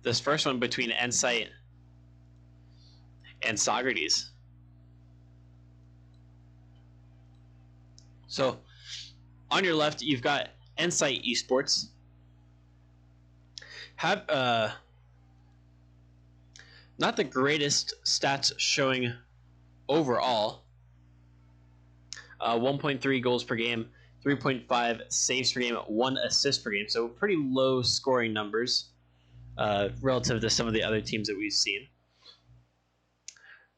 this first one between Nsight and Saugerties. So on your left, you've got Nsight Esports. Have not the greatest stats showing overall. 1.3 goals per game, 3.5 saves per game, 1 assist per game. So pretty low scoring numbers relative to some of the other teams that we've seen.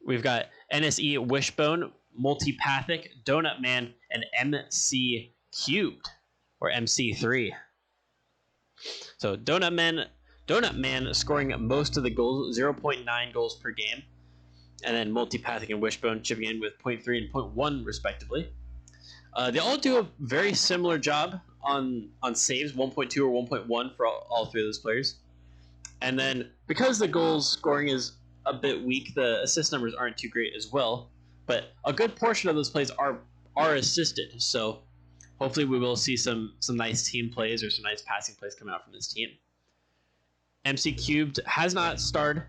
We've got NSE Wishbone, Multipathic, Donut Man, and MC Cubed, or MC3. So Donut Man scoring most of the goals, 0.9 goals per game. And then Multipathic and Wishbone chipping in with 0.3 and 0.1 respectively. They all do a very similar job on saves, 1.2 or 1.1 for all three of those players. And then because the goals scoring is a bit weak, the assist numbers aren't too great as well. But a good portion of those plays are assisted. So hopefully we will see some nice team plays or some nice passing plays coming out from this team. MC Cubed has not starred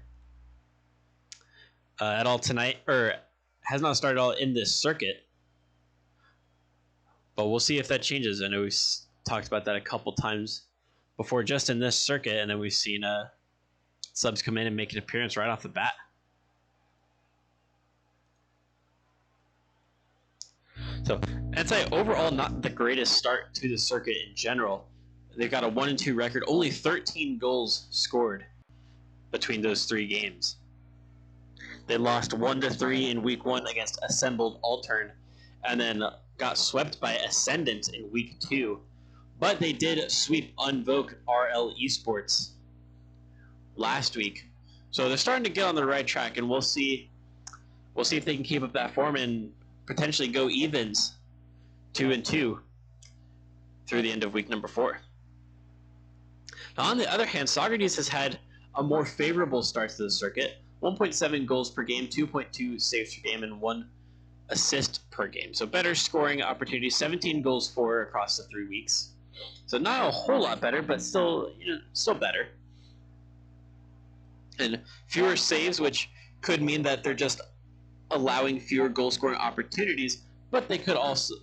at all tonight, or has not started at all in this circuit. But we'll see if that changes. I know we've talked about that a couple times before just in this circuit, and then we've seen subs come in and make an appearance right off the bat. So Nsight overall not the greatest start to the circuit in general. They've got a 1-2 record, only 13 goals scored between those 3 games. They lost 1-3 in week 1 against Assembled Altern, and then got swept by Ascendant in week 2. But they did sweep Unvoke RL Esports last week. So they're starting to get on the right track, and we'll see if they can keep up that form and potentially go evens 2-2 through the end of week number 4. Now, on the other hand, Saugerties has had a more favorable start to the circuit. 1.7 goals per game, 2.2 saves per game, and 1 assist per game. So better scoring opportunities, 17 goals for across the 3 weeks. So not a whole lot better, but still, still better. And fewer saves, which could mean that they're just allowing fewer goal scoring opportunities, but they could also,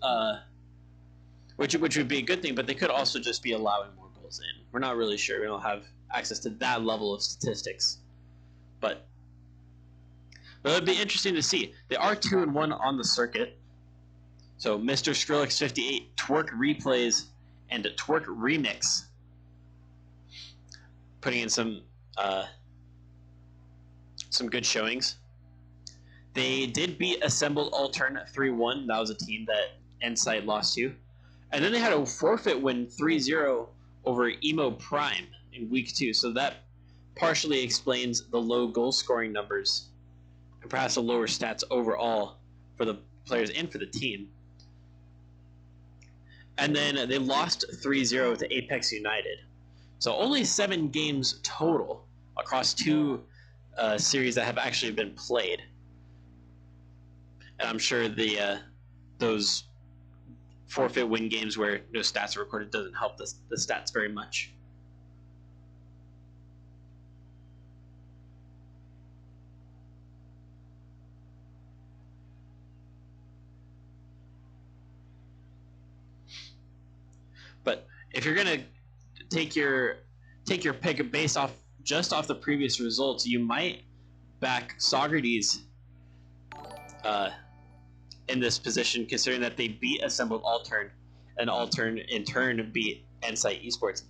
which would be a good thing, but they could also just be allowing more goals in. We're not really sure. We don't have access to that level of statistics, but it'd be interesting to see. They are 2-1 on the circuit. So Mr. Skrillex 58, Twerk Replays, and Twerk Remix, putting in some good showings. They did beat Assembled Altern 3-1. That was a team that Nsight lost to. And then they had a forfeit win 3-0 over Emo Prime in week 2. So that partially explains the low goal scoring numbers and perhaps the lower stats overall for the players and for the team. And then they lost 3-0 to Apex United. So only 7 games total across 2 series that have actually been played. And I'm sure those forfeit win games where no stats are recorded doesn't help the stats very much. But if you're gonna take your pick based off the previous results, you might back Saugerties in this position, considering that they beat Assembled Altern, and Altern in turn beat Nsight Esports.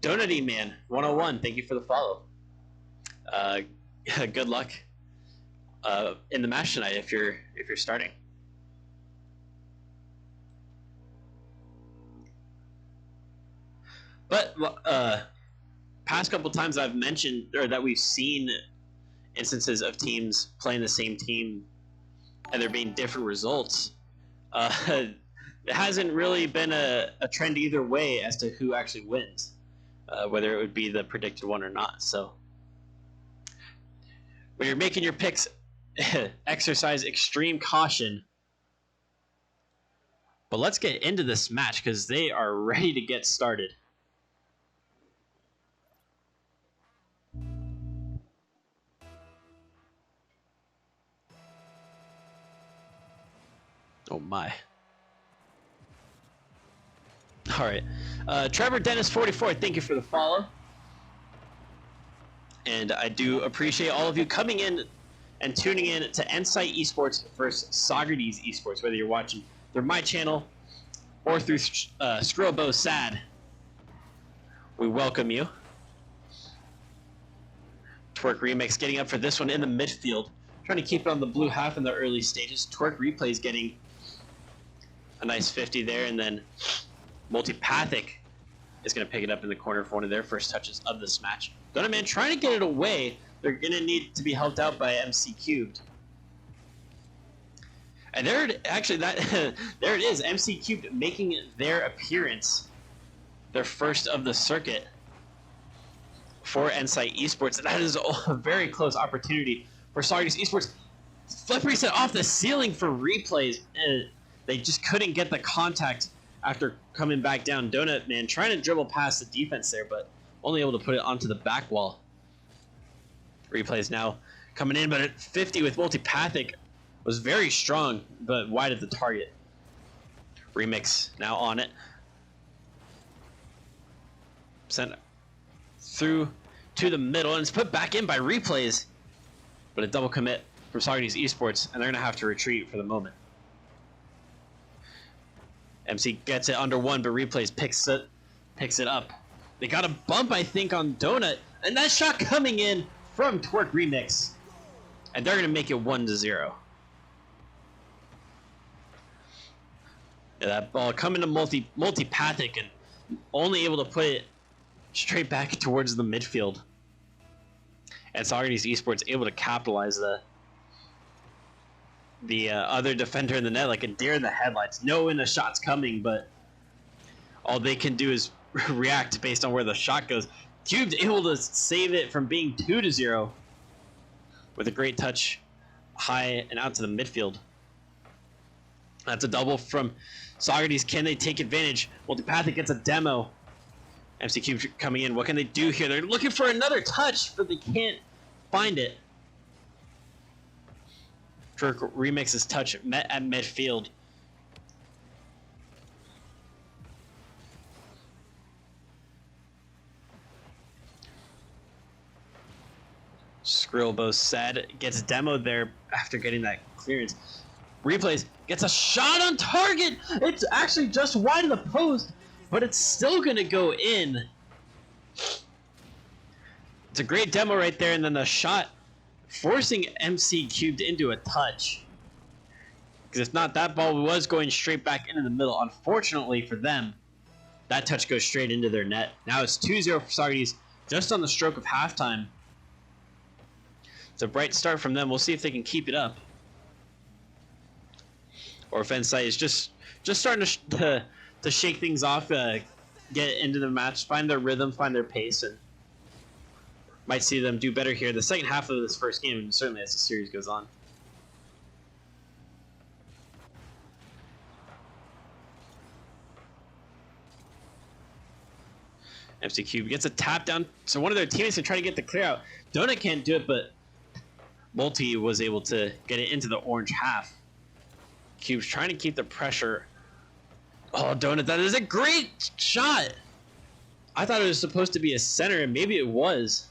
Donutty Man 101, thank you for the follow. Good luck in the match tonight if you're starting. But past couple times I've mentioned, or that we've seen instances of teams playing the same team and there being different results, it hasn't really been a trend either way as to who actually wins, whether it would be the predicted one or not. So when you're making your picks, exercise extreme caution. But let's get into this match because they are ready to get started. Oh my. All right. Trevor Dennis 44, thank you for the follow. And I do appreciate all of you coming in and tuning in to Nsight Esports versus Saugerties Esports, whether you're watching through my channel or through Skrillbo Sad. We welcome you. Twerk Remix getting up for this one in the midfield. Trying to keep it on the blue half in the early stages. Twerk Replay is getting a nice 50 there, and then Multipathic is going to pick it up in the corner for one of their first touches of this match. Donut Man trying to get it away. They're going to need to be helped out by MC Cubed. And there it is, MC Cubed making their appearance, their first of the circuit for Nsight Esports. And that is a very close opportunity for Saugerties Esports. Flip reset off the ceiling for replays. They just couldn't get the contact after coming back down. Donut Man trying to dribble past the defense there, but only able to put it onto the back wall. Replays now coming in, but at 50 with Multipathic was very strong, but wide of the target. Remix now on it. Sent through to the middle, and it's put back in by Replays. But a double commit from Saugerties Esports, and they're going to have to retreat for the moment. MC gets it under one, but Replays picks it up. They got a bump, I think, on Donut, and that shot coming in from Twerk Remix. And they're going to make it 1-0. Yeah, that ball coming to Multipathic and only able to put it straight back towards the midfield. And Saugerties Esports able to capitalize the other defender in the net like a deer in the headlights, knowing the shot's coming, but all they can do is react based on where the shot goes. Cubed able to save it from being 2-0 with a great touch high and out to the midfield. That's a double from Saugerties. Can they take advantage? Multipathic gets a demo. MC Cube coming in. What can they do here? They're looking for another touch, but they can't find it. Twerk Remix's touch met at midfield. Skrillbo Sad gets demoed there after getting that clearance. Replays, gets a shot on target. It's actually just wide of the post, but it's still going to go in. It's a great demo right there, and then the shot forcing MC Cubed into a touch. Because if not, that ball was going straight back into the middle. Unfortunately for them, that touch goes straight into their net. Now it's 2-0 for Saugerties, just on the stroke of halftime. It's a bright start from them. We'll see if they can keep it up. Or if Nsight is just starting to shake things off, get into the match, find their rhythm, find their pace, and might see them do better here the second half of this first game, and certainly as the series goes on. MC Cube gets a tap down, so one of their teammates can try to get the clear out. Donut can't do it, but Multi was able to get it into the orange half. Cube's trying to keep the pressure. Oh, Donut, that is a great shot! I thought it was supposed to be a center, and maybe it was.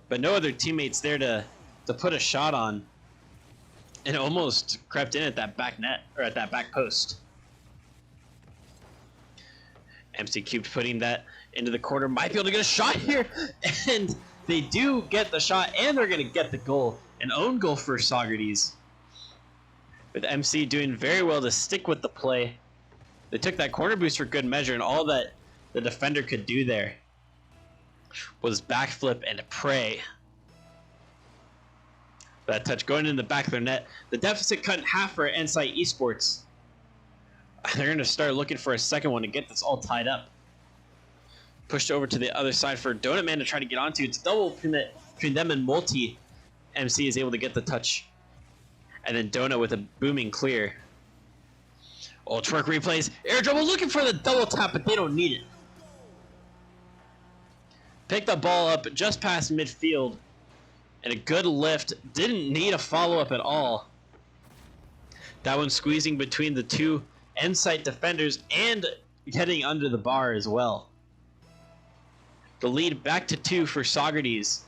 But no other teammates there to put a shot on. And it almost crept in at that back net, or at that back post. MC Cube putting that into the corner. Might be able to get a shot here. And they do get the shot, and they're going to get the goal. An own goal for Saugerties. With MC doing very well to stick with the play. They took that corner boost for good measure, and all that the defender could do there was backflip and pray. That touch going in the back of their net. The deficit cut in half for Nsight Esports. They're going to start looking for a second one to get this all tied up. Pushed over to the other side for Donut Man to try to get onto. It's a double commit between them and Multi. MC is able to get the touch. And then Donut with a booming clear. Oh, Twerk Replays. Air dribble looking for the double tap, but they don't need it. Pick the ball up just past midfield. And a good lift. Didn't need a follow-up at all. That one squeezing between the two Nsight defenders and getting under the bar as well. The lead back to 2 for Saugerties.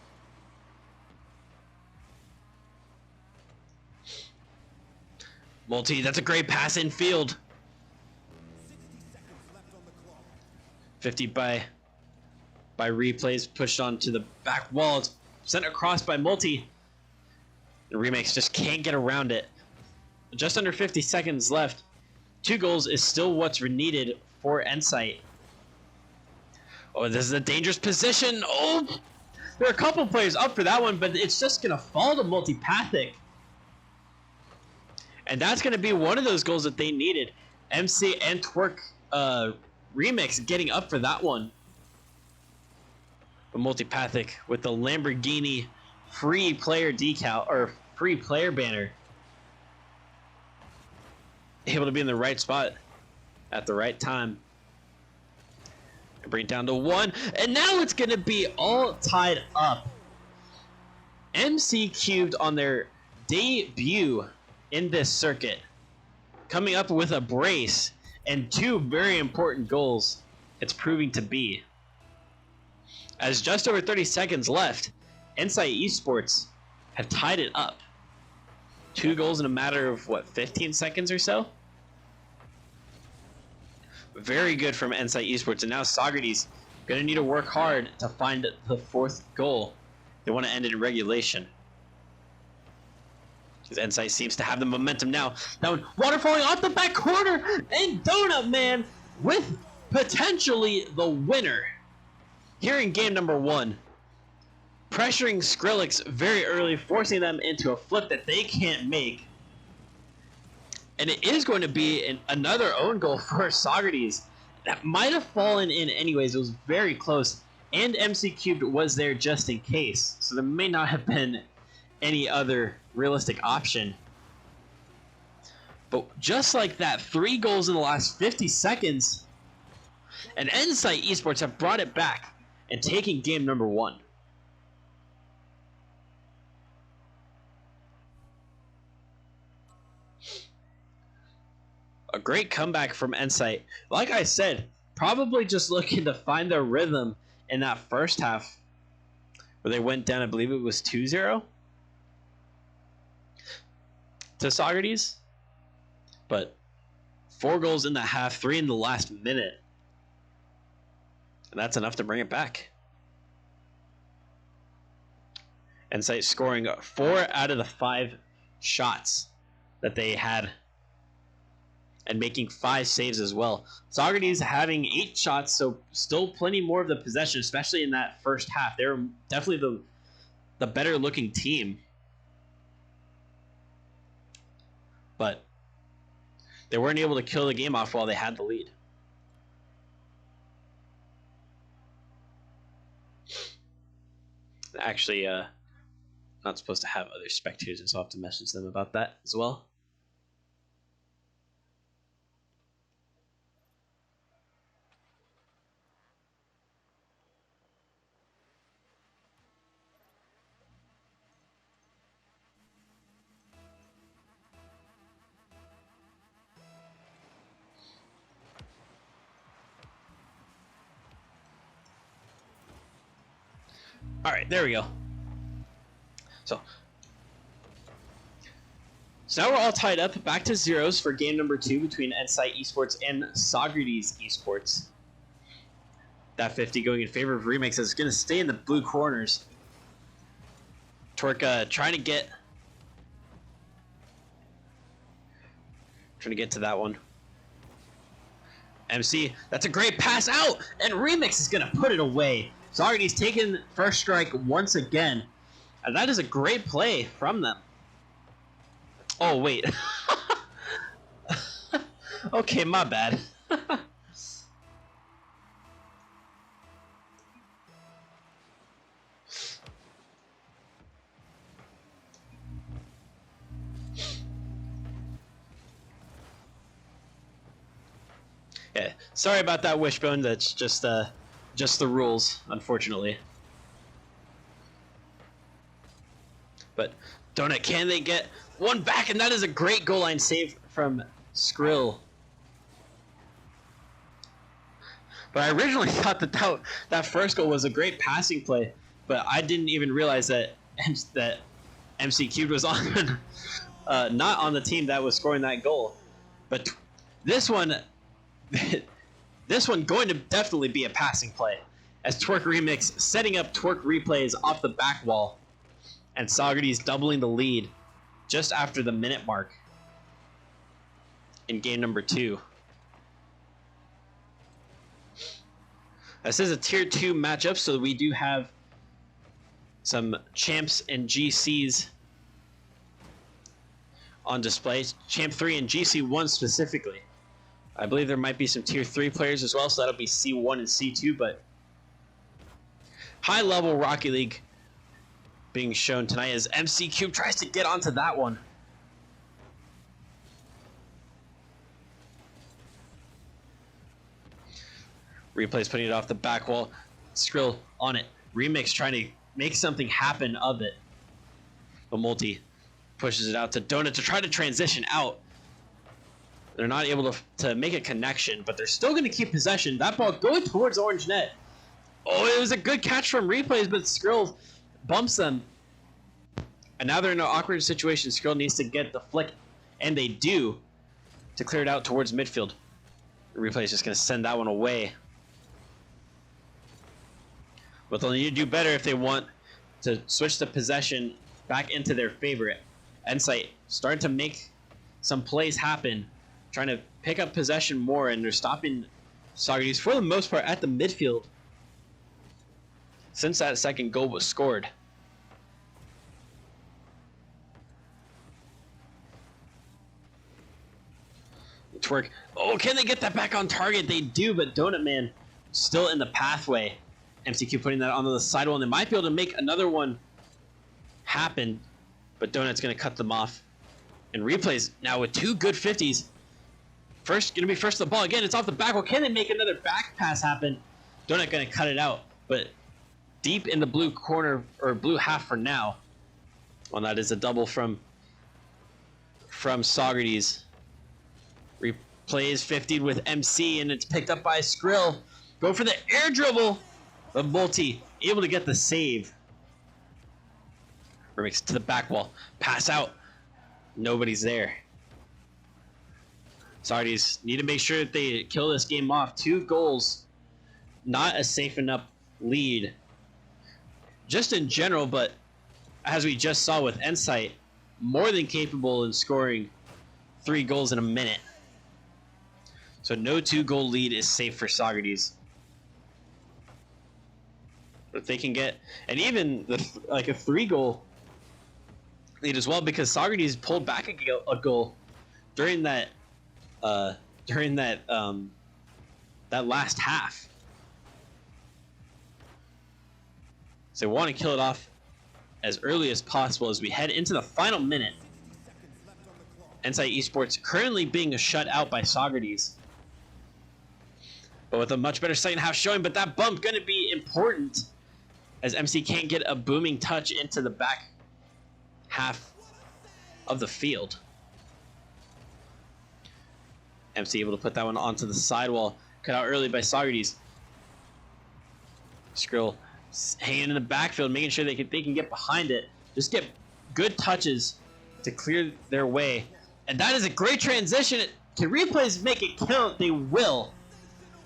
Multi, that's a great pass in field. 50 by replays, pushed onto the back wall. It's sent across by Multi. The Remix just can't get around it. Just under 50 seconds left. 2 goals is still what's needed for Nsight. Oh, this is a dangerous position. Oh, there are a couple players up for that one, but it's just going to fall to Multipathic. And that's going to be one of those goals that they needed. MC and Twerk Remix getting up for that one. But Multipathic with the Lamborghini free player decal, or free player banner. Able to be in the right spot at the right time. Bring it down to 1, and now it's going to be all tied up. MC Cubed on their debut in this circuit, coming up with a brace and 2 very important goals. It's proving to be. As just over 30 seconds left, Nsight Esports have tied it up. 2 goals in a matter of, what, 15 seconds or so? Very good from Nsight Esports, and now Saugerties going to need to work hard to find the 4th goal. They want to end it in regulation. Because Nsight seems to have the momentum now. That one, water falling off the back corner, and Donut Man with potentially the winner here in game number 1. Pressuring Skrillex very early, forcing them into a flip that they can't make. And it is going to be another own goal for Saugerties. That might have fallen in anyways. It was very close. And MC Cubed was there just in case. So there may not have been any other realistic option. But just like that, 3 goals in the last 50 seconds. And Nsight Esports have brought it back and taking game number 1. A great comeback from Nsight. Like I said, probably just looking to find their rhythm in that first half where they went down, I believe it was 2-0 to Saugerties. But 4 goals in the half, 3 in the last minute. And that's enough to bring it back. Nsight scoring 4 out of the 5 shots that they had, and making 5 saves as well. Saugerties having 8 shots, so still plenty more of the possession, especially in that first half. They were definitely the better looking team. But they weren't able to kill the game off while they had the lead. Actually, not supposed to have other spectators, so I'll have to message them about that as well. All right, there we go. So now we're all tied up, back to 0s for game number 2 between Nsight Esports and Saugerties Esports. That 50 going in favor of Remix is going to stay in the blue corners. Twerk trying to get to that one. MC, that's a great pass out, and Remix is going to put it away. Saugerties taking first strike once again. And that is a great play from them. Oh, wait. Okay, my bad. Yeah, sorry about that, Wishbone. That's just the rules, unfortunately. But Donut, can they get one back? And that is a great goal line save from Skrill. But I originally thought that first goal was a great passing play, but I didn't even realize that MC Cubed was on not on the team that was scoring that goal. But this one going to definitely be a passing play, as Twerk Remix setting up Twerk replays off the back wall, and Saugerties doubling the lead just after the minute mark in game number 2. This is a tier 2 matchup, so we do have some champs and GCs on display. Champ 3 and GC 1 specifically. I believe there might be some tier 3 players as well, so that'll be C1 and C2, but high level Rocket League being shown tonight as MC Cube tries to get onto that one. Replay's putting it off the back wall. Skrill on it. Remix trying to make something happen of it. But Multi pushes it out to Donut to try to transition out. They're not able to make a connection, but they're still going to keep possession. That ball going towards Orange Net. Oh, it was a good catch from Replays, but Skrill bumps them. And now they're in an awkward situation. Skrill needs to get the flick, and they do, to clear it out towards midfield. Replay's just going to send that one away. But they'll need to do better if they want to switch the possession back into their favorite. Nsight starting to make some plays happen, trying to pick up possession more, and they're stopping Saugerties for the most part at the midfield since that second goal was scored. Twerk. Oh, can they get that back on target? They do, but Donut Man still in the pathway. MCQ putting that onto the sidewall, and they might be able to make another one happen, but Donut's going to cut them off. And Replays now with 2 good 50s. First, going to be first to the ball. Again, it's off the back wall. Can they make another back pass happen? Donut going to cut it out, but deep in the blue corner, or blue half for now. Well, that is a double from Saugerties. Replays 50 with MC, and it's picked up by Skrill. Go for the air dribble. But Multi able to get the save. Remix to the back wall. Pass out. Nobody's there. Saugerties need to make sure that they kill this game off. 2 goals. Not a safe enough lead. Just in general, but as we just saw with Nsight, more than capable in scoring 3 goals in a minute. So no 2-goal lead is safe for Saugerties. But they can get, and even like a 3-goal lead as well, because Saugerties pulled back a goal during that that last half. So they want to kill it off as early as possible as we head into the final minute. Nsight Esports currently being shut out by Saugerties, but with a much better second half showing. But that bump going to be important, as MC can't get a booming touch into the back half of the field. MC able to put that one onto the sidewall. Cut out early by Saugerties. Skrill hanging in the backfield, making sure they can get behind it. Just get good touches to clear their way. And that is a great transition. Can Replays make it count? They will.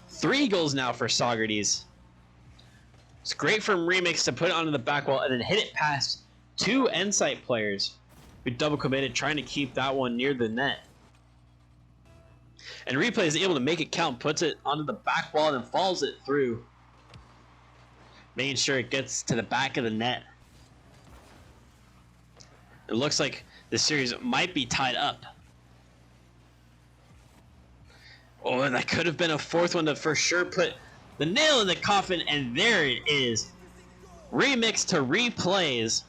3 goals now for Saugerties. It's great from Remix to put it onto the back wall and then hit it past 2 Nsight players who double committed, trying to keep that one near the net. And Replay is able to make it count, puts it onto the back wall and then follows it through, making sure it gets to the back of the net. It looks like the series might be tied up. Oh, and that could have been a 4th one to for sure put the nail in the coffin, and there it is. Remix to Replays.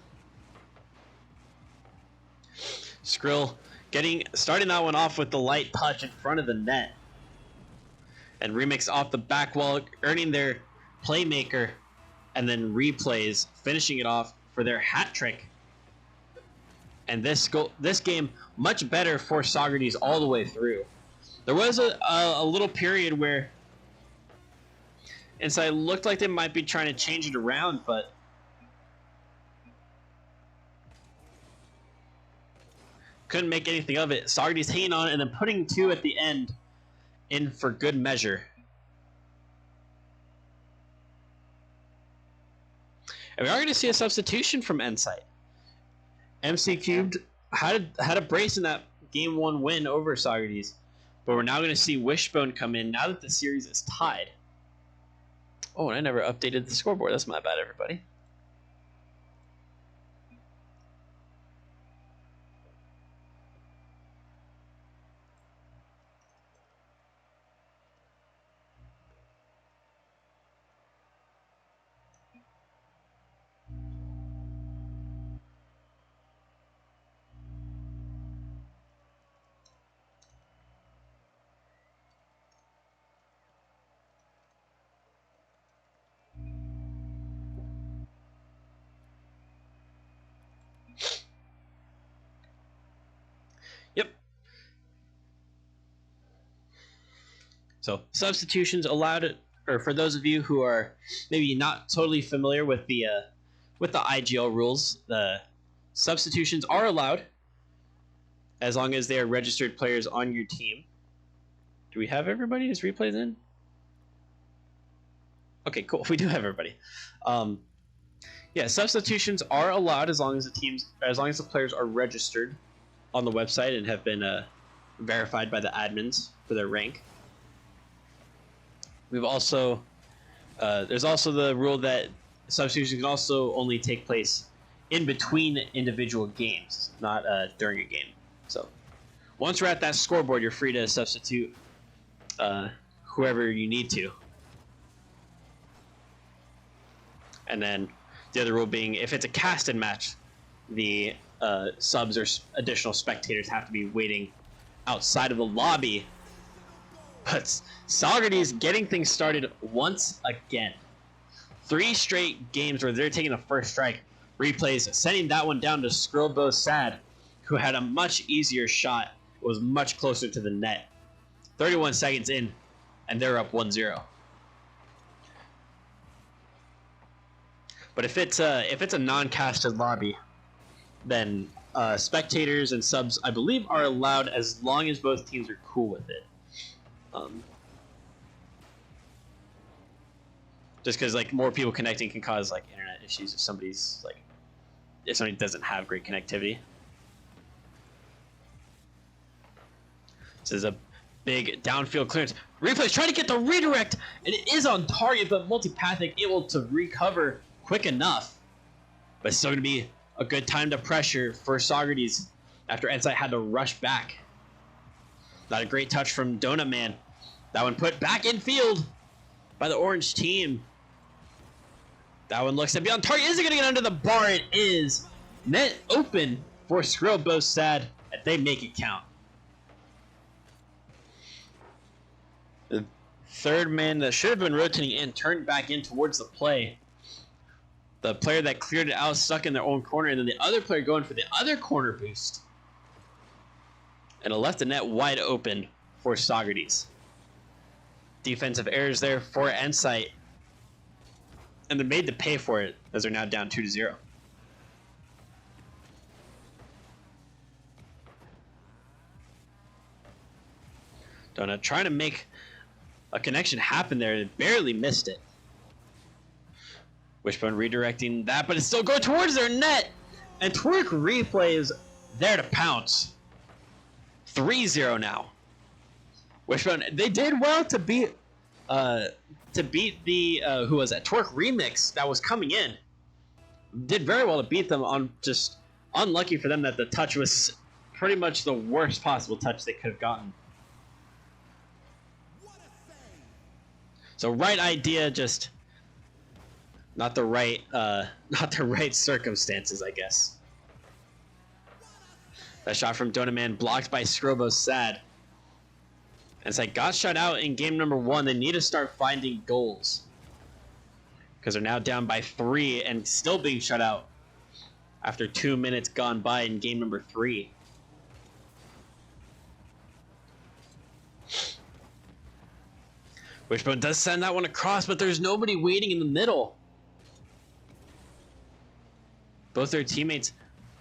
Skrill starting that one off with the light touch in front of the net. And Remix off the back wall, earning their playmaker, and then Replays finishing it off for their hat trick. And this game much better for Saugerties all the way through. There was a little period where Nsight looked like they might be trying to change it around, but couldn't make anything of it. Saugerties hanging on and then putting 2 at the end in for good measure. And we are going to see a substitution from Nsight. MC Cubed had a brace in that Game 1 win over Saugerties, but we're now going to see Wishbone come in now that the series is tied. Oh, and I never updated the scoreboard. That's my bad, everybody. Yep. So substitutions allowed, or for those of you who are maybe not totally familiar with the IGL rules, the substitutions are allowed as long as they are registered players on your team. Do we have everybody? Is replays in? Okay, cool. We do have everybody. Yeah, substitutions are allowed as long as the players are registered on the website and have been verified by the admins for their rank. We've also there's also the rule that substitutions can also only take place in between individual games, not during a game. So once we're at that scoreboard, you're free to substitute whoever you need to. And then the other rule being, if it's a casted match, the subs or additional spectators have to be waiting outside of the lobby. But Saugerties getting things started once again. 3 straight games where they're taking the first strike. Replays, sending that one down to Skrillbo Sad, who had a much easier shot. It was much closer to the net. 31 seconds in, and they're up 1-0. But if it's a non-casted lobby, then spectators and subs, I believe, are allowed as long as both teams are cool with it. Just because like more people connecting can cause like internet issues if somebody doesn't have great connectivity. This is a big downfield clearance. Replay's trying to get the redirect, and it is on target, but Multipathic able to recover quick enough. But it's still going to be a good time to pressure for Saugerties after Nsight had to rush back. Not a great touch from Donut Man. That one put back in field by the orange team. That one looks to be on target. Is it going to get under the bar? It is. Net open for Skrillbo Sad, and they make it count. The third man that should have been rotating in turned back in towards the play. The player that cleared it out stuck in their own corner, and then the other player going for the other corner boost. And it left the net wide open for Saugerties. Defensive errors there for Nsight. And they're made to pay for it as they're now down 2-0. Donut trying to make a connection happen there and barely missed it. Wishbone redirecting that, but it's still going towards their net. And Twerk Replay is there to pounce. 3-0 now. Wishbone, they did well to beat the who was that? Twerk Remix that was coming in. Did very well to beat them. On just unlucky for them that the touch was pretty much the worst possible touch they could have gotten. So right idea, just not the right circumstances, I guess. That shot from Donut Man blocked by Skrillbo Sad. And it's like got shut out in game number 1. They need to start finding goals because they're now down by 3 and still being shut out after 2 minutes gone by in game number 3. Wishbone does send that one across, but there's nobody waiting in the middle. Both their teammates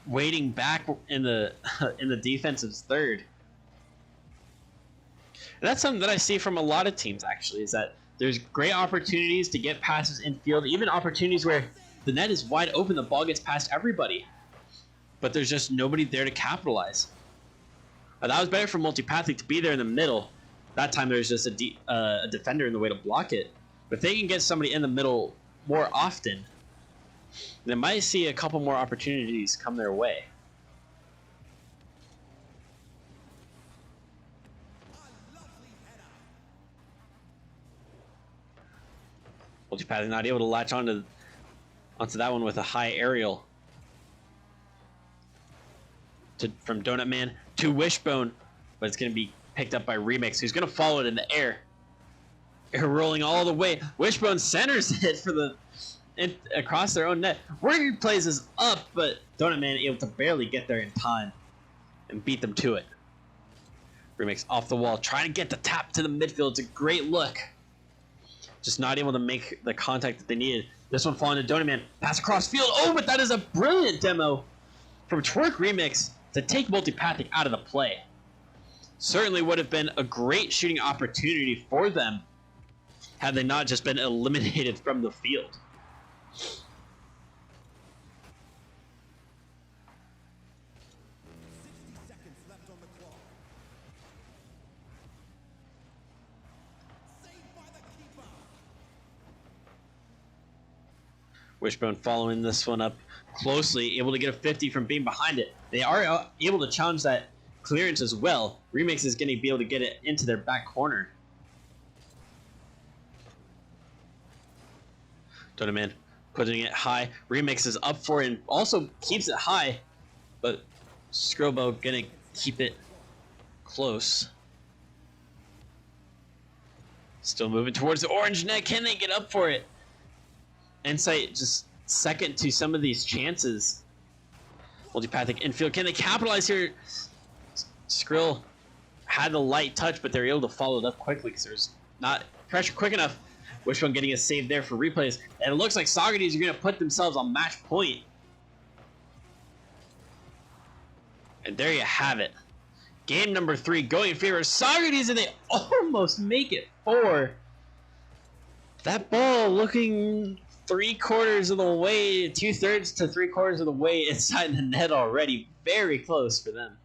waiting back in the in the defensive third. And that's something that I see from a lot of teams, actually, is that there's great opportunities to get passes in field, even opportunities where the net is wide open, the ball gets past everybody, but there's just nobody there to capitalize. That was better for Multipathic to be there in the middle. That time there's just a defender in the way to block it. But if they can get somebody in the middle more often, they might see a couple more opportunities come their way. Multipathic not able to latch onto that one with a high aerial. From Donut Man to Wishbone, but it's going to be picked up by Remix, who's going to follow it in the air. Air rolling all the way. Wishbone centers it for across their own net. Warrior plays is up, but Donut Man able to barely get there in time and beat them to it. Remix off the wall, trying to get the tap to the midfield. It's a great look. Just not able to make the contact that they needed. This one falling to Donut Man. Pass across field. Oh, but that is a brilliant demo from Twerk Remix to take Multipathic out of the play. Certainly would have been a great shooting opportunity for them had they not just been eliminated from the field. Wishbone following this one up closely, able to get a 50 from being behind it. They are able to challenge that clearance as well. Remix is going to be able to get it into their back corner. Donut Man putting it high. Remix is up for it and also keeps it high, but Skrobo going to keep it close. Still moving towards the orange net. Can they get up for it? Nsight just second to some of these chances. Multipathic infield. Can they capitalize here? Skrill had the light touch, but they're able to follow it up quickly because there's not pressure quick enough. Wishbone getting a save there for replays. And it looks like Saugerties are going to put themselves on match point. And there you have it. Game number 3 going in favor of Saugerties, and they almost make it 4. That ball looking 3/4 of the way, 2/3 to 3/4 of the way inside the net already. Very close for them.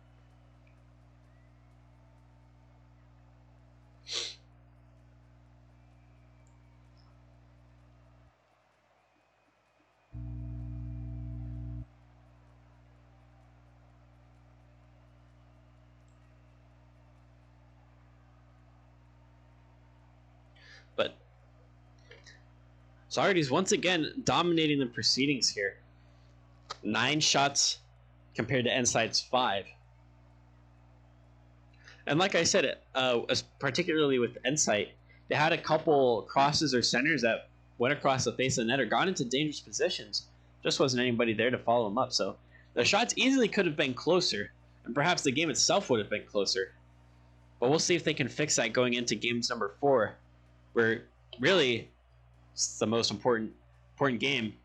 But Saugerties once again dominating the proceedings here. 9 shots compared to Nsight's 5. And like I said, particularly with Nsight, they had a couple crosses or centers that went across the face of the net or got into dangerous positions. Just wasn't anybody there to follow them up. So the shots easily could have been closer, and perhaps the game itself would have been closer. But we'll see if they can fix that going into games number 4, where really it's the most important game.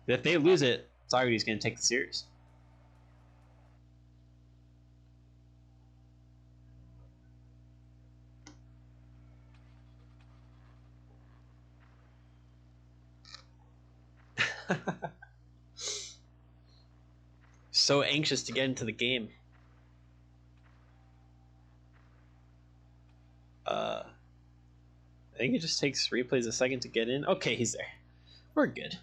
If they lose it, Saugerties is going to take the series. So anxious to get into the game. I think it just takes replays a second to get in. Okay, he's there. We're good.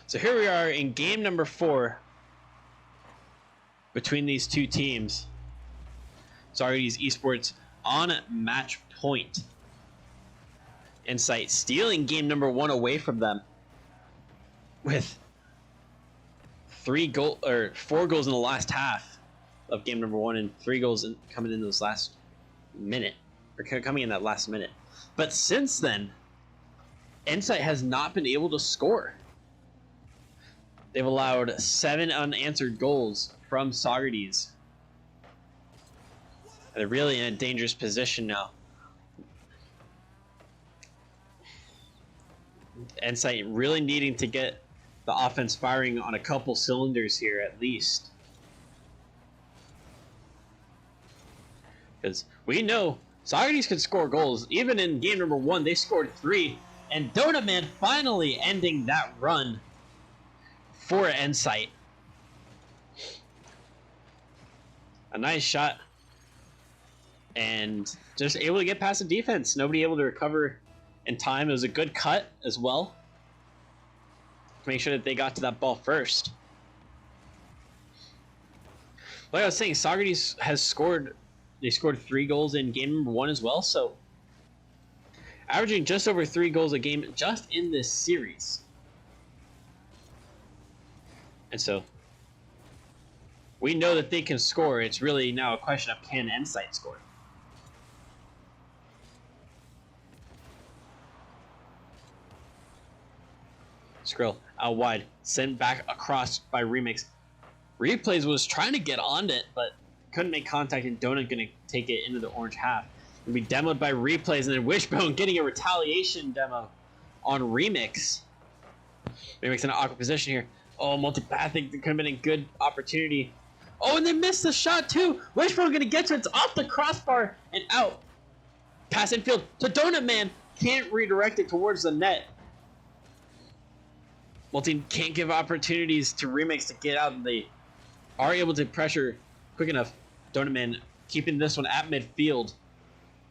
So here we are in game number 4 between these two teams. Saugerties Esports on match point. Nsight stealing game number 1 away from them with 4 goals in the last half of game number 1 and 3 goals coming in those last minute, or coming in that last minute. But since then, Nsight has not been able to score. They've allowed 7 unanswered goals from Saugerties. They're really in a dangerous position now. Nsight really needing to get the offense firing on a couple cylinders here at least. Because we know Saugerties can score goals. Even in game number 1, they scored 3. And Donut Man finally ending that run for Nsight. A nice shot. And just able to get past the defense. Nobody able to recover in time. It was a good cut as well. Make sure that they got to that ball first. Like I was saying, Saugerties has scored. They scored 3 goals in game number 1 as well. So averaging just over 3 goals a game just in this series. And so we know that they can score. It's really now a question of can Nsight score. Skrill out wide, sent back across by Remix. Replays was trying to get on it, but couldn't make contact, and Donut gonna take it into the orange half. It'll be demoed by Replays, and then Wishbone getting a retaliation demo on Remix. Remix in an awkward position here. Oh, multipathic could have been a good opportunity. Oh, and they missed the shot too. Wishbone gonna get to it. It's off the crossbar and out. Pass infield to Donut Man. Can't redirect it towards the net. Multi can't give opportunities to Remix to get out. They are able to pressure quick enough. Donut Man keeping this one at midfield.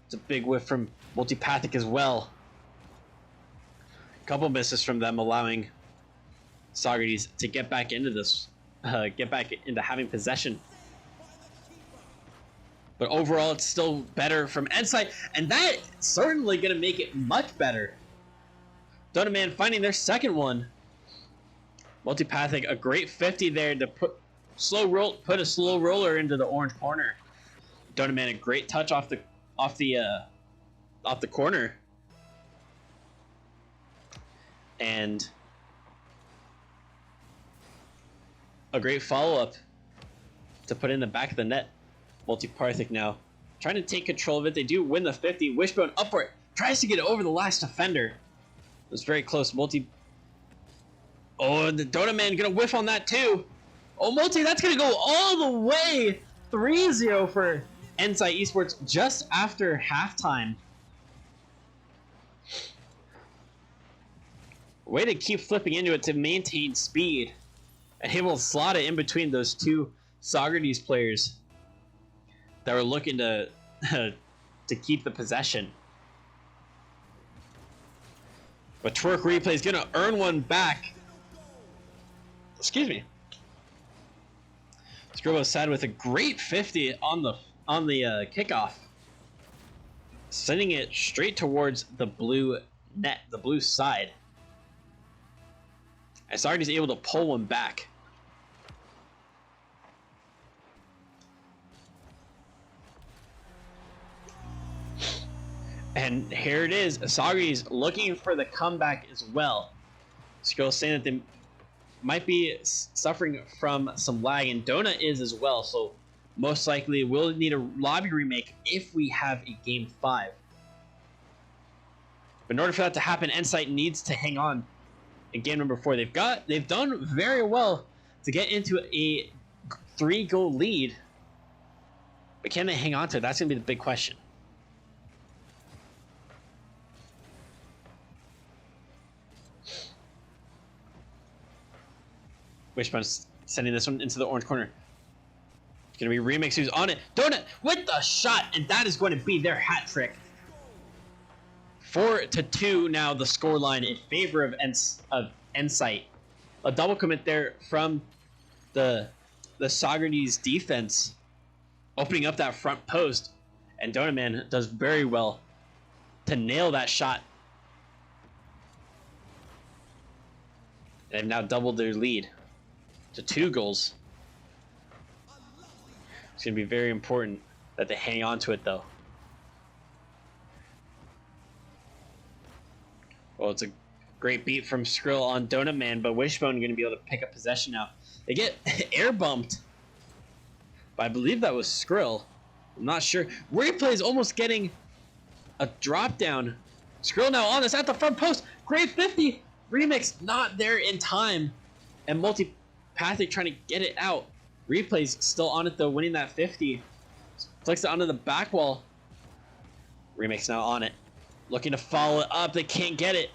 It's a big whiff from Multipathic as well. A couple misses from them, allowing Saugerties to get back into this, get back into having possession. But overall, it's still better from Nsight, and that's certainly going to make it much better. Donut Man finding their second one. Multipathic, a great 50 there to put a slow roller into the orange corner. Donut Man, a great touch off the corner, and a great follow-up to put in the back of the net. Multipathic now trying to take control of it. They do win the 50. Wishbone up for it. Tries to get it over the last defender. It was very close. Oh, the Donut Man gonna whiff on that too. Oh, that's gonna go all the way. 3-0 for Nsight Esports just after halftime. Way to keep flipping into it to maintain speed. And able to slot it in between those two Saugerties players that were looking to keep the possession. But Twerk Replay is gonna earn one back. Excuse me. Scribble side with a great 50 on the kickoff, sending it straight towards the blue net, the blue side. And Saugerties is able to pull one back. And here it is, Saugerties looking for the comeback as well. Scribble saying that they might be suffering from some lag, and Donut is as well, so most likely we'll need a lobby remake if we have a game 5. But in order for that to happen, Nsight needs to hang on in game number 4. They've done very well to get into a 3-goal lead, but can they hang on to it? That's gonna be the big question. Wishbone sending this one into the orange corner. It's going to be Remix who's on it. Donut with the shot, and that is going to be their hat trick. 4-2 now the scoreline in favor of Nsight. A double commit there from the Saugerties defense, opening up that front post, and Donut Man does very well to nail that shot. They've now doubled their lead to 2 goals. It's going to be very important that they hang on to it, though. Well, it's a Great beat from Skrill on Donut Man, but Wishbone going to be able to pick up possession now. They get air bumped, but I believe that was Skrill. I'm not sure. Replay is almost getting a drop down. Skrill now on this at the front post. Great 50. Remix not there in time. And Multipathic trying to get it out. Replay's still on it though, winning that 50. Flicks it onto the back wall. Remix now on it. Looking to follow it up. They can't get it.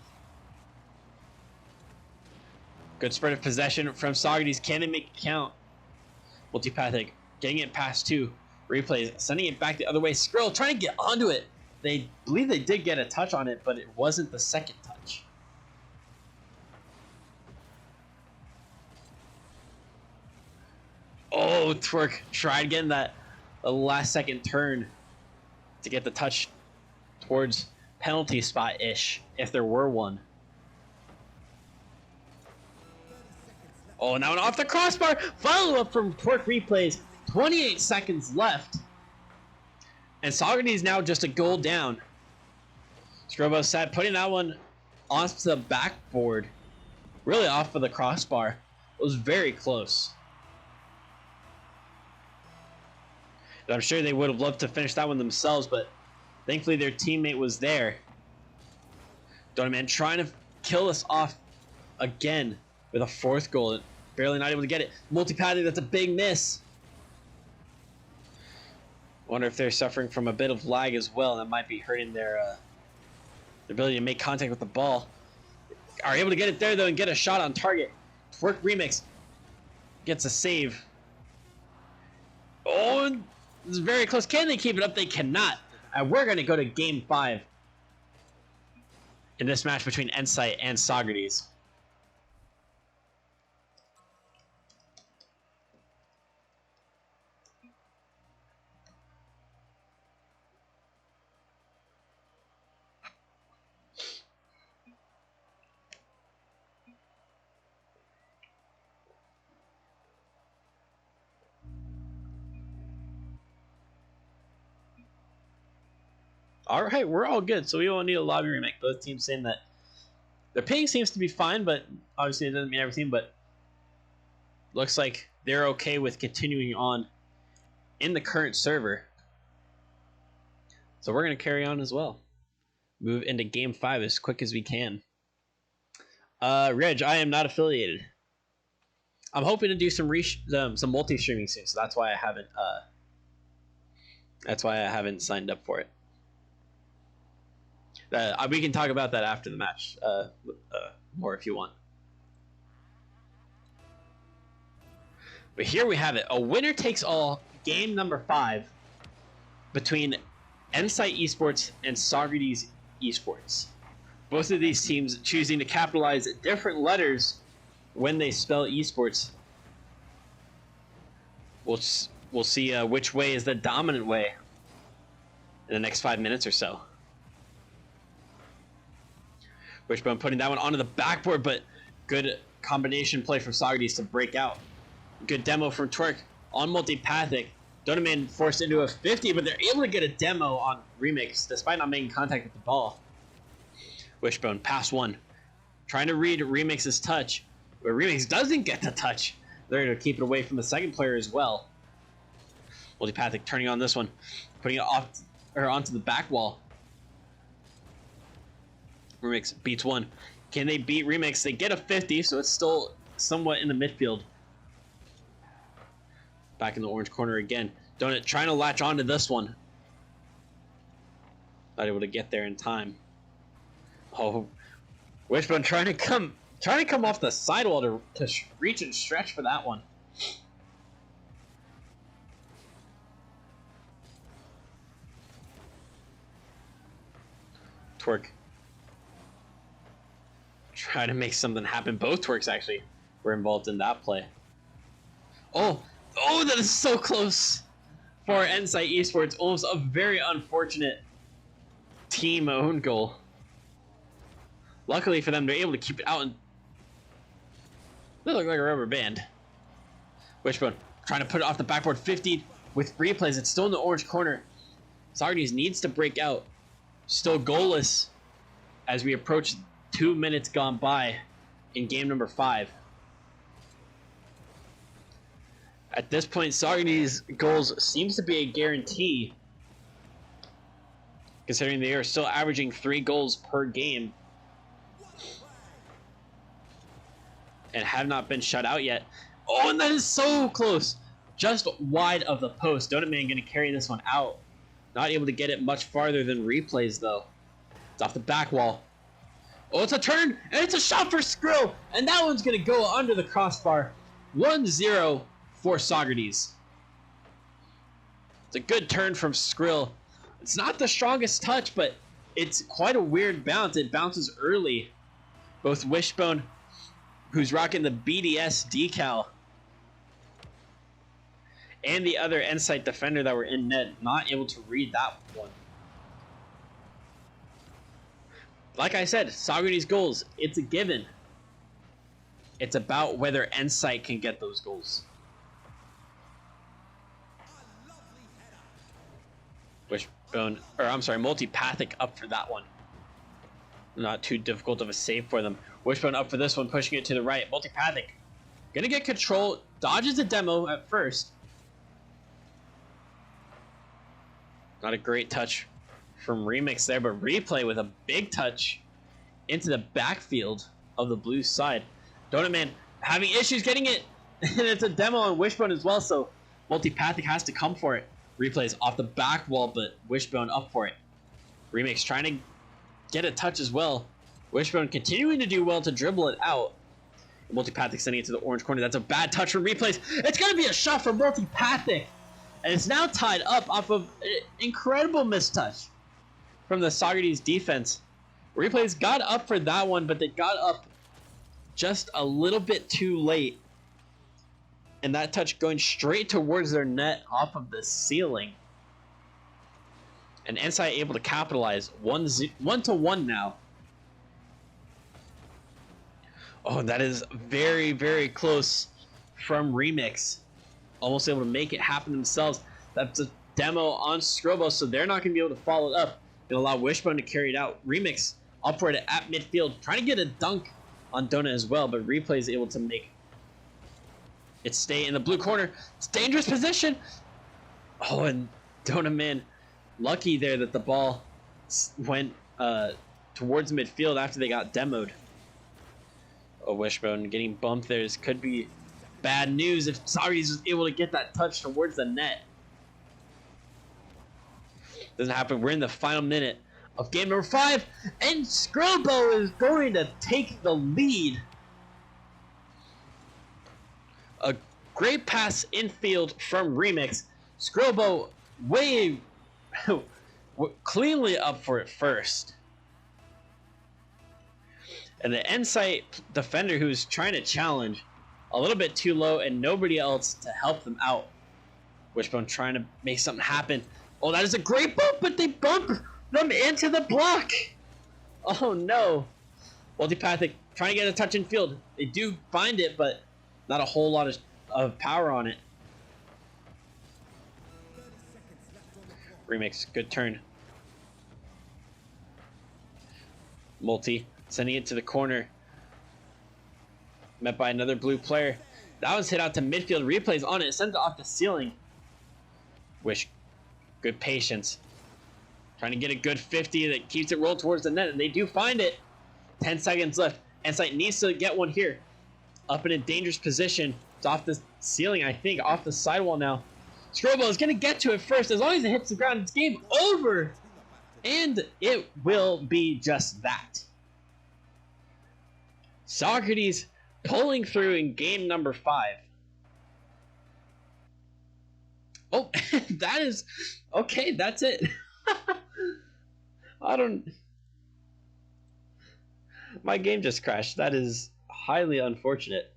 Good spread of possession from Saugerties. Can they make it count? Multipathic getting it past 2. Replays sending it back the other way. Skrill trying to get onto it. They believe they did get a touch on it, but it wasn't the second touch. Oh, Twerk tried getting that last second turn to get the touch towards penalty spot-ish, if there were one. Oh, now off the crossbar. Follow-up from Twerk Replays. 28 seconds left. And Saugerties now just a goal down. Scrobo set, putting that one off the backboard. Really off of the crossbar. It was very close. And I'm sure they would have loved to finish that one themselves, but thankfully their teammate was there. Donut trying to kill us off again with a 4th goal. Barely not able to get it. Multipathic, that's a big miss. Wonder if they're suffering from a bit of lag as well. That might be hurting their ability to make contact with the ball. Are able to get it there though and get a shot on target. Twerk Remix gets a save. Oh, this is very close. Can they keep it up? They cannot. And we're going to go to Game 5 in this match between Nsight and Saugerties. All right, we're all good, so we won't need a lobby remake. Both teams saying that their ping seems to be fine, but obviously it doesn't mean everything, but looks like they're okay with continuing on in the current server. So we're going to carry on as well. Move into Game 5 as quick as we can. Reg, I am not affiliated. I'm hoping to do some multi-streaming soon, so that's why I haven't signed up for it. We can talk about that after the match more if you want. But here we have it. A winner takes all game number 5 between Nsight Esports and Saugerties Esports. Both of these teams choosing to capitalize different letters when they spell esports. We'll see which way is the dominant way in the next 5 minutes or so. Wishbone putting that one onto the backboard, but good combination play from Saugerties to break out. Good demo from Twerk on Multipathic. Donoman forced into a 50, but they're able to get a demo on Remix despite not making contact with the ball. Wishbone, pass 1. Trying to read Remix's touch, but Remix doesn't get the touch. They're going to keep it away from the second player as well. Multipathic turning on this one, putting it off or onto the back wall. Remix beats 1. Can they beat Remix? They get a 50, so it's still somewhat in the midfield. Back in the orange corner again. Donut trying to latch onto this one. Not able to get there in time. Oh, Wishbone trying to come off the sidewall to reach and stretch for that one. Twerk. Try to make something happen. Both Twerks actually were involved in that play. Oh, that is so close for Nsight Esports. Almost a very unfortunate team own goal. Luckily for them, they're able to keep it out and they look like a rubber band. Wishbone trying to put it off the backboard. 50 with replays. It's still in the orange corner. Saugerties needs to break out. Still goalless as we approach 2 minutes gone by in game number 5. At this point, Saugerties' goals seems to be a guarantee, considering they are still averaging 3 goals per game and have not been shut out yet. Oh, and that is so close. Just wide of the post. Donut Man going to carry this one out. Not able to get it much farther than replays, though. It's off the back wall. Oh, it's a turn, and it's a shot for Skrill, and that one's going to go under the crossbar. 1-0 for Saugerties. It's a good turn from Skrill. It's not the strongest touch, but it's quite a weird bounce. It bounces early. Both Wishbone, who's rocking the BDS decal, and the other Nsight defender that were in net, not able to read that one. Like I said, Saugerties goals, it's a given. It's about whether Nsight can get those goals. Wishbone, or I'm sorry, Multipathic up for that one. Not too difficult of a save for them. Wishbone up for this one, pushing it to the right. Multipathic gonna get control, dodges the demo at first. Not a great touch from Remix there, but Replay with a big touch into the backfield of the blue side. Donut Man having issues getting it, and it's a demo on Wishbone as well, so Multipathic has to come for it. Replays off the back wall, but Wishbone up for it. Remix trying to get a touch as well. Wishbone continuing to do well to dribble it out. Multipathic sending it to the orange corner. That's a bad touch from Replays. It's going to be a shot from Multipathic. And it's now tied up off of an incredible mistouch from the Saugerties defense. Replays got up for that one, but they got up just a little bit too late. And that touch going straight towards their net off of the ceiling. And Nsight able to capitalize. 1-1 now. Oh, that is very, very close from Remix. Almost able to make it happen themselves. That's a demo on Scrobo, so they're not going to be able to follow it up. They'll allow Wishbone to carry it out. Remix up for it at midfield, trying to get a dunk on Donut as well, but Replay is able to make it stay in the blue corner. It's dangerous position. Oh, and Donut Man lucky there that the ball went towards midfield after they got demoed. Oh, Wishbone getting bumped there. This could be bad news if Saugerties was able to get that touch towards the net. Doesn't happen. We're in the final minute of game number 5, and Scrobo is going to take the lead. A great pass infield from Remix. Scrobo way cleanly up for it first. And the Nsight defender who's trying to challenge a little bit too low and nobody else to help them out. Wishbone trying to make something happen. Oh, that is a great bump, but they bump them into the block. Oh no. Multipathic trying to get a touch in field. They do find it, but not a whole lot of power on it. Remix, good turn. Multi sending it to the corner. Met by another blue player. That was hit out to midfield. Replays on it. Sends it off the ceiling. Wish. Good patience. Trying to get a good 50 that keeps it rolled towards the net. And they do find it. 10 seconds left. Nsight needs to get one here. Up in a dangerous position. It's off the ceiling, I think. Off the sidewall now. Scrobo is going to get to it first. As long as it hits the ground, it's game over. And it will be just that. Saugerties pulling through in game number 5. Oh, that is... Okay, that's it. My game just crashed. That is highly unfortunate.